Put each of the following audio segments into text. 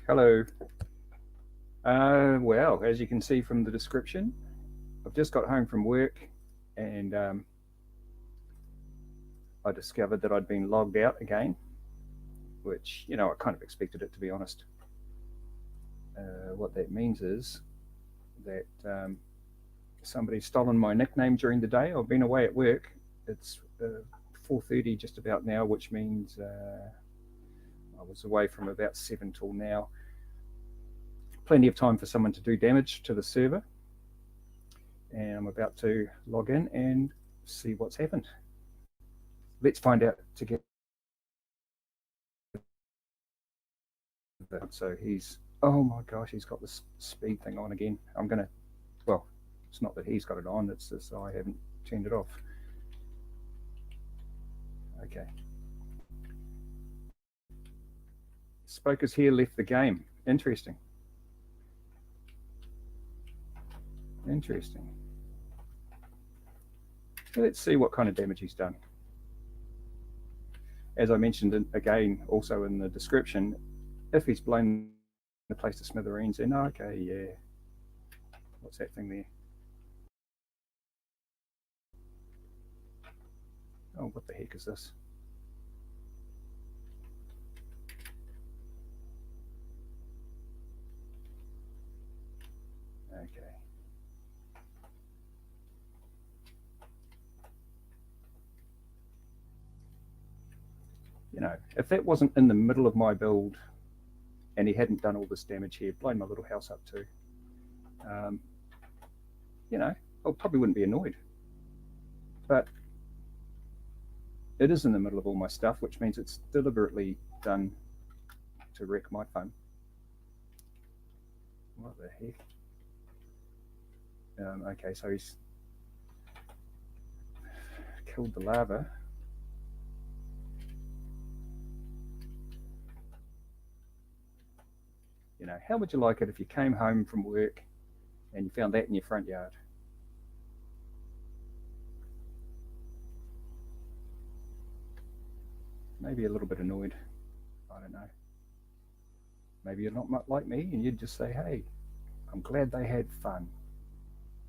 Hello. Well, as you can see from the description, I've just got home from work and I discovered that I'd been logged out again, which, I kind of expected it, to be honest. What that means is that somebody's stolen my nickname during the day. I've been away at work. It's 4:30 just about now, which means I was away from about 7 till now. Plenty of time for someone to do damage to the server. And I'm about to log in and see what's happened. Let's find out together. So oh my gosh, he's got this speed thing on again. Well, it's not that he's got it on, it's just I haven't turned it off. Okay. Spokers here left the game. Interesting. Let's see what kind of damage he's done. As I mentioned again, also in the description, if he's blown the place to smithereens, then okay, yeah. What's that thing there? Oh, what the heck is this? Okay. If that wasn't in the middle of my build and he hadn't done all this damage here, blown my little house up too, I probably wouldn't be annoyed. But it is in the middle of all my stuff, which means it's deliberately done to wreck my fun. What the heck? Okay, so he's killed the lava. How would you like it if you came home from work and you found that in your front yard? Maybe a little bit annoyed. I don't know. Maybe you're not much like me and you'd just say, hey, I'm glad they had fun.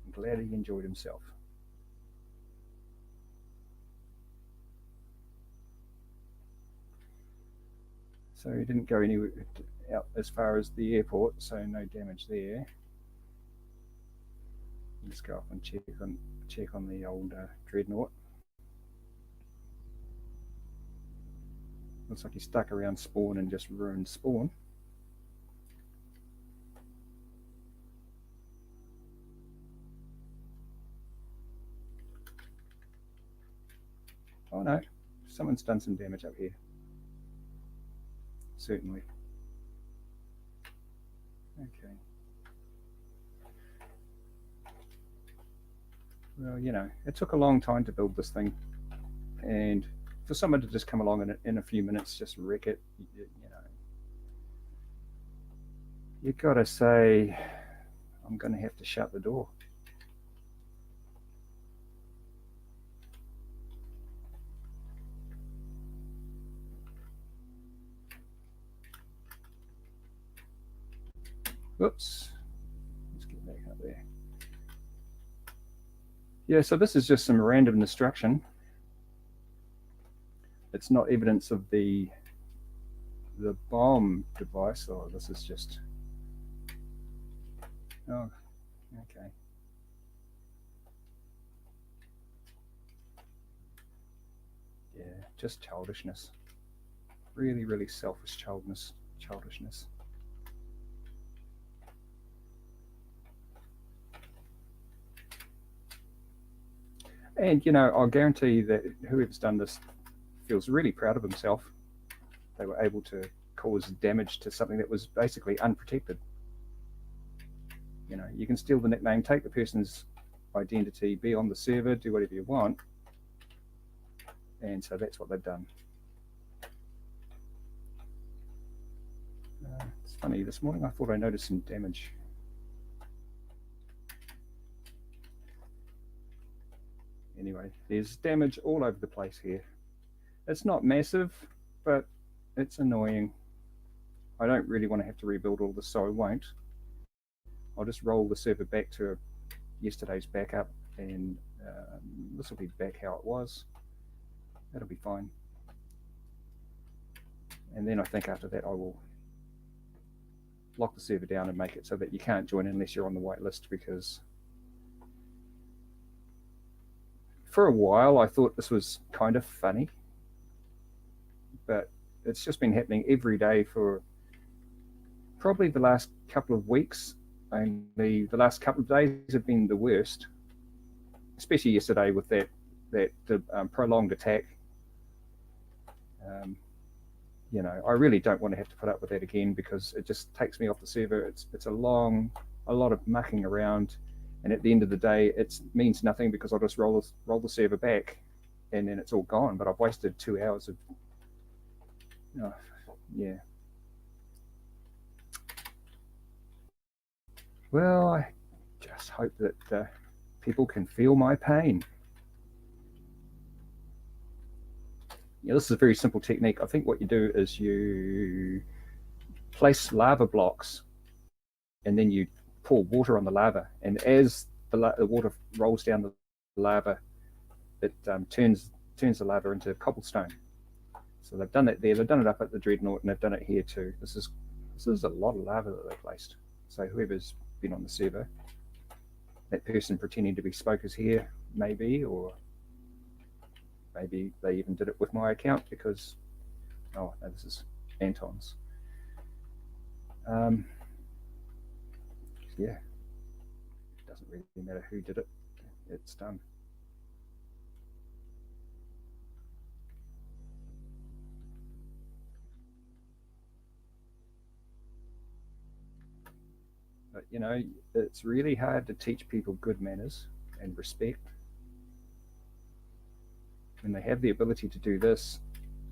I'm glad he enjoyed himself. So he didn't go anywhere out as far as the airport, so no damage there. Let's go up and check on the old dreadnought. Looks like he stuck around spawn and just ruined spawn. Oh no, someone's done some damage up here. Certainly. Okay. Well, it took a long time to build this thing, and for someone to just come along and in a few minutes just wreck it, you gotta say, I'm gonna have to shut the door. Whoops. Let's get back up there. Yeah, so this is just some random destruction. It's not evidence of the bomb device. Oh, this is just... Oh, okay. Yeah, just childishness. Really, really selfish childishness. And, I'll guarantee that whoever's done this feels really proud of himself. They were able to cause damage to something that was basically unprotected. You can steal the nickname, take the person's identity, be on the server, do whatever you want. And so that's what they've done. It's funny, this morning I thought I noticed some damage. Anyway, there's damage all over the place here. It's not massive, but it's annoying. I don't really want to have to rebuild all this, so I won't. I'll just roll the server back to yesterday's backup, and this will be back how it was. That'll be fine. And then I think after that I will lock the server down and make it so that you can't join unless you're on the whitelist, because for a while I thought this was kind of funny, but it's just been happening every day for probably the last couple of weeks. Only the last couple of days have been the worst, especially yesterday with that prolonged attack. You know, I really don't want to have to put up with that again, because it just takes me off the server. It's a lot of mucking around, and at the end of the day, it means nothing, because I'll just roll the server back, and then it's all gone. But I've wasted 2 hours of, yeah. Well, I just hope that people can feel my pain. Yeah, this is a very simple technique. I think what you do is you place lava blocks, and then you pour water on the lava, and as the water rolls down the lava, it turns the lava into cobblestone. So they've done it there. They've done it up at the Dreadnought, and they've done it here too. This is a lot of lava that they placed. So whoever's been on the server, that person pretending to be Spokers here, maybe, or maybe they even did it with my account, because, oh no, this is Anton's. Yeah, it doesn't really matter who did it. It's done. But you know, it's really hard to teach people good manners and respect when they have the ability to do this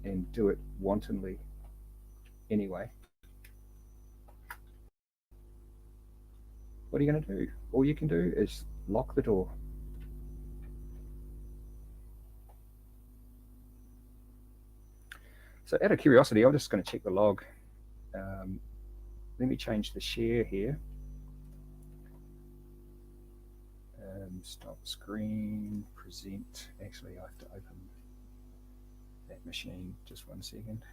and do it wantonly anyway. What are you going to do? All you can do is lock the door. So out of curiosity, I'm just going to check the log. Let me change the share here. Stop screen, present. Actually, I have to open that machine. Just 1 second.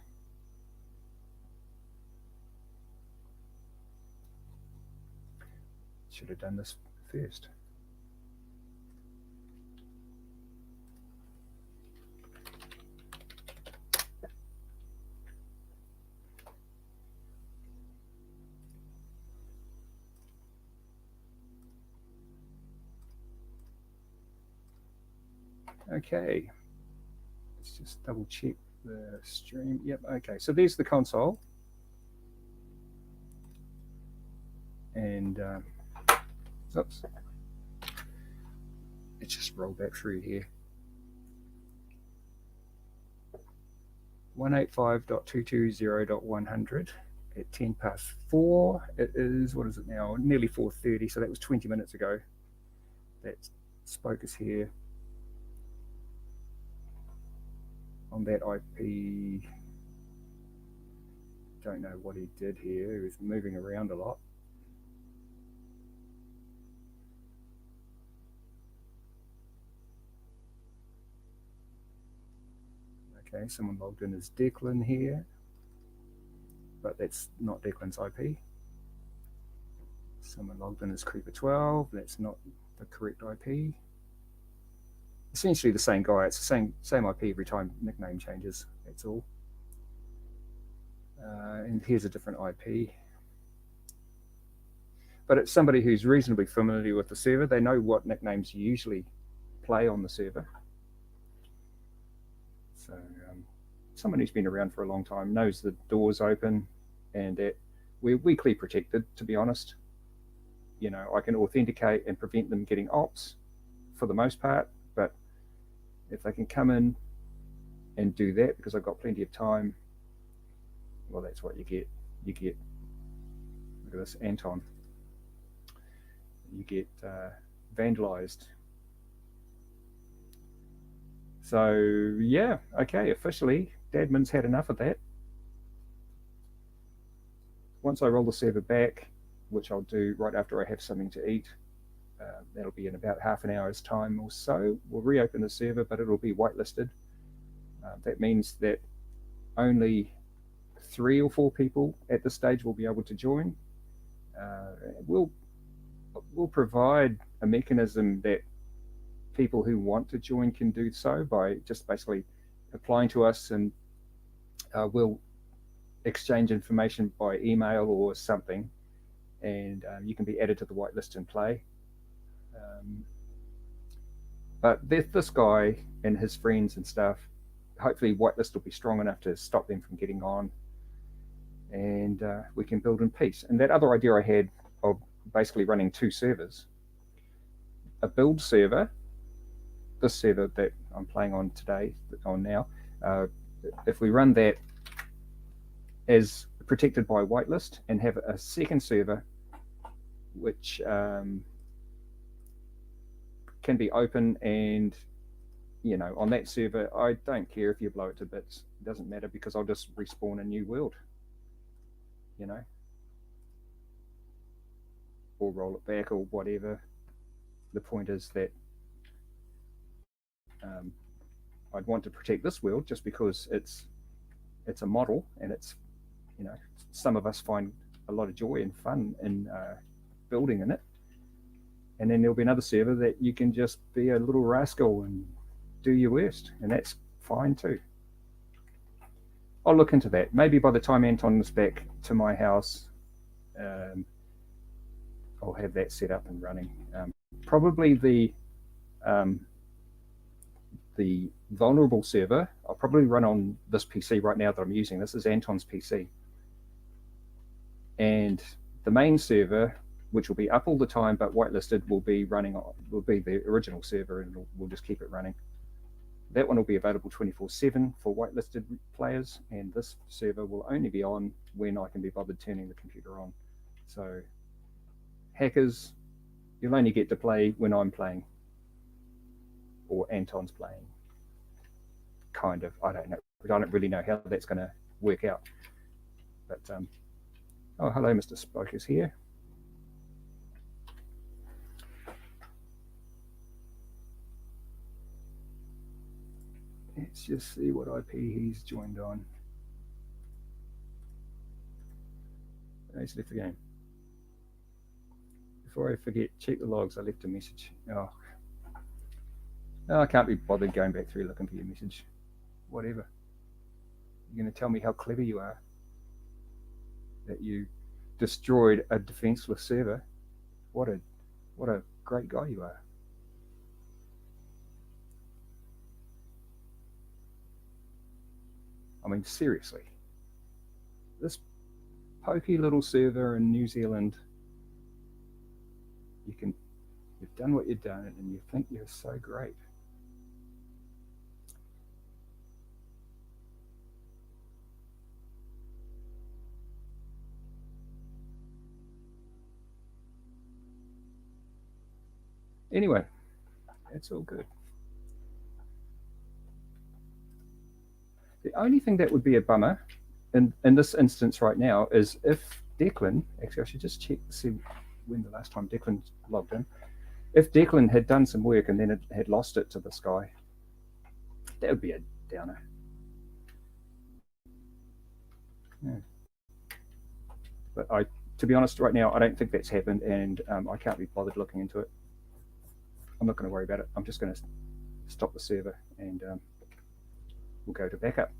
Should have done this first. Okay, let's just double check the stream. Yep, okay, so there's the console. And oops, let's just roll back through here. 185.220.100 at 10 past 4. It is, what is it now? Nearly 4:30, so that was 20 minutes ago. That spoke us here on that IP. Don't know what he did here. He was moving around a lot. Okay, someone logged in as Declan here, but that's not Declan's IP. Someone logged in as Creeper12. That's not the correct IP. Essentially the same guy. It's the same IP every time nickname changes. That's all. And here's a different IP. But it's somebody who's reasonably familiar with the server. They know what nicknames usually play on the server. So someone who's been around for a long time knows the door's open, and we're weakly protected, to be honest. You know, I can authenticate and prevent them getting ops for the most part, but if they can come in and do that because I've got plenty of time, well, that's what you get. You get, look at this, Anton. You get vandalized. So yeah, okay, officially, Dadman's had enough of that. once I roll the server back, which I'll do right after I have something to eat, that'll be in about half an hour's time or so, we'll reopen the server, but it'll be whitelisted. That means that only 3 or 4 people at this stage will be able to join. We'll provide a mechanism that people who want to join can do so by just basically applying to us, and we'll exchange information by email or something, and you can be added to the whitelist and play. But this guy and his friends and stuff, hopefully whitelist will be strong enough to stop them from getting on, and we can build in peace. And that other idea I had of basically running 2 servers, a build server, this server that I'm playing on today, now, if we run that as protected by whitelist, and have a second server which can be open, and on that server I don't care if you blow it to bits, it doesn't matter, because I'll just respawn a new world, or roll it back or whatever. The point is that I'd want to protect this world just because it's a model, and it's some of us find a lot of joy and fun in building in it. And then there'll be another server that you can just be a little rascal and do your worst, and that's fine too. I'll look into that. Maybe by the time Anton is back to my house, I'll have that set up and running. Probably the vulnerable server, I'll probably run on this PC right now that I'm using. This is Anton's PC. And the main server, which will be up all the time but whitelisted, will be the original server, and we'll just keep it running. That one will be available 24/7 for whitelisted players, and this server will only be on when I can be bothered turning the computer on. So hackers, you'll only get to play when I'm playing, or Anton's playing, kind of. I don't know. I don't really know how that's going to work out. But oh, hello, Mr. Spoke is here. Let's just see what IP he's joined on. He's left the game. Before I forget, check the logs. I left a message. Oh, I can't be bothered going back through looking for your message. Whatever. You're going to tell me how clever you are, that you destroyed a defenseless server. What a great guy you are. I mean, seriously, this pokey little server in New Zealand, you've done what you've done, and you think you're so great. Anyway, it's all good. The only thing that would be a bummer in this instance right now is if Declan, actually I should just check to see when the last time Declan logged in. If Declan had done some work and then it had lost it to this guy, that would be a downer. Yeah. But to be honest, right now, I don't think that's happened, and I can't be bothered looking into it. I'm not going to worry about it. I'm just going to stop the server, and we'll go to backup.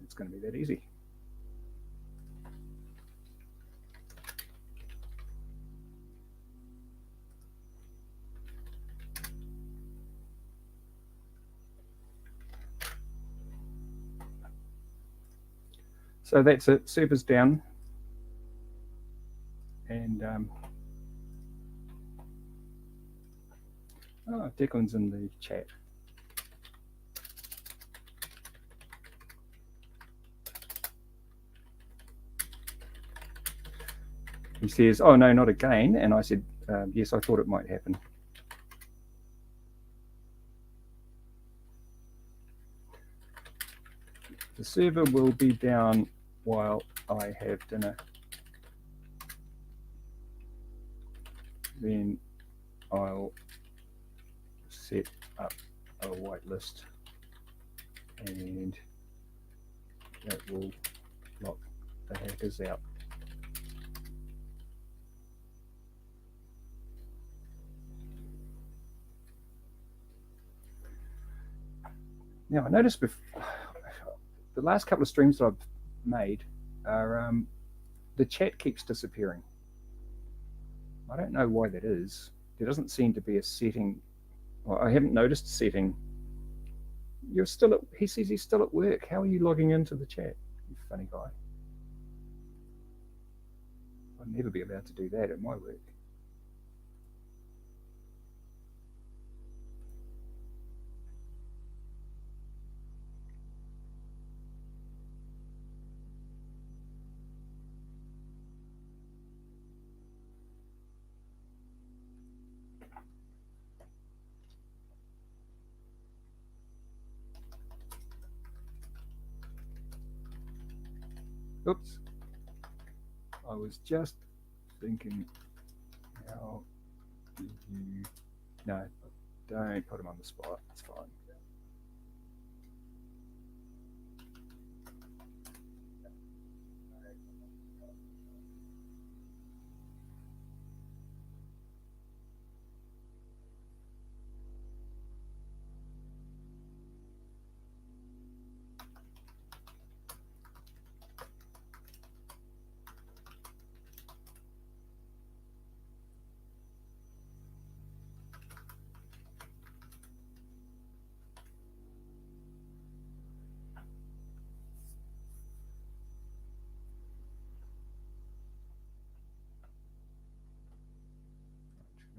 It's going to be that easy. So that's it. Server's down, and oh, Declan's in the chat. He says, "Oh no, not again." And I said, "Yes, I thought it might happen." The server will be down while I have dinner. then I'll set up a whitelist, and that will lock the hackers out. Now I noticed the last couple of streams that I've made are the chat keeps disappearing. I don't know why that is. There doesn't seem to be a setting. Well, I haven't noticed a setting. You're still at, he says he's still at work. How are you logging into the chat? You funny guy. I'd never be allowed to do that at my work. Oops. I was just thinking, how do you... No, don't put him on the spot. It's fine.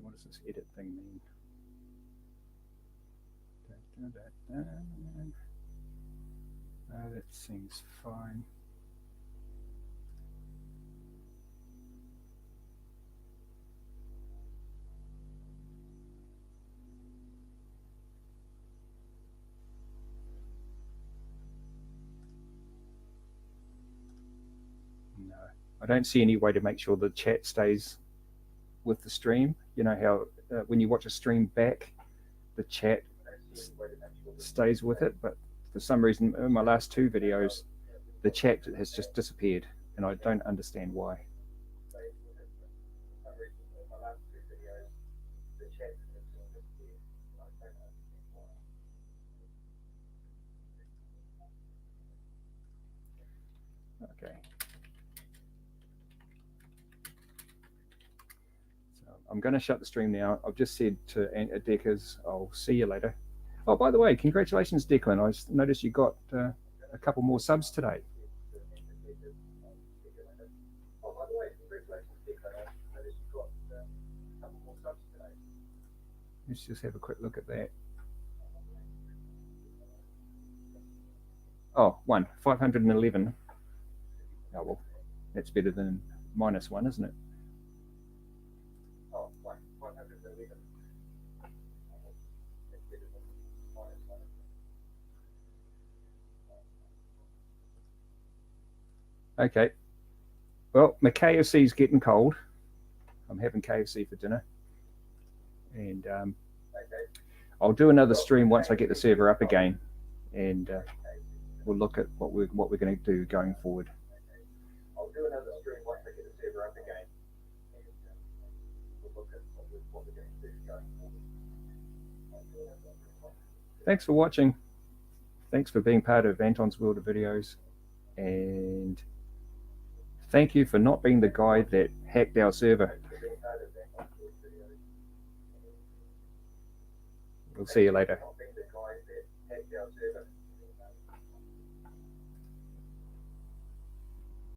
What does this edit thing mean? That seems fine. No, I don't see any way to make sure the chat stays with the stream. You know how when you watch a stream back, the chat stays with it, but for some reason in my last two videos, the chat has just disappeared, and I don't understand why. Okay. So I'm going to shut the stream now. I've just said to Deckers, I'll see you later. Oh, by the way, congratulations, Declan. I noticed you got a couple more subs today. Let's just have a quick look at that. Oh, 511. Oh, well, that's better than -1, isn't it? Oh, 511. Okay. Well, my KFC's getting cold. I'm having KFC for dinner. And I'll do another stream once I get the server up again. And we'll look at what we're going to do going forward. I'll do another stream once I get the server up again, and we'll look at what we're going to do going forward. Thanks for watching. Thanks for being part of Anton's World of Videos, and thank you for not being the guy that hacked our server. We'll see you later.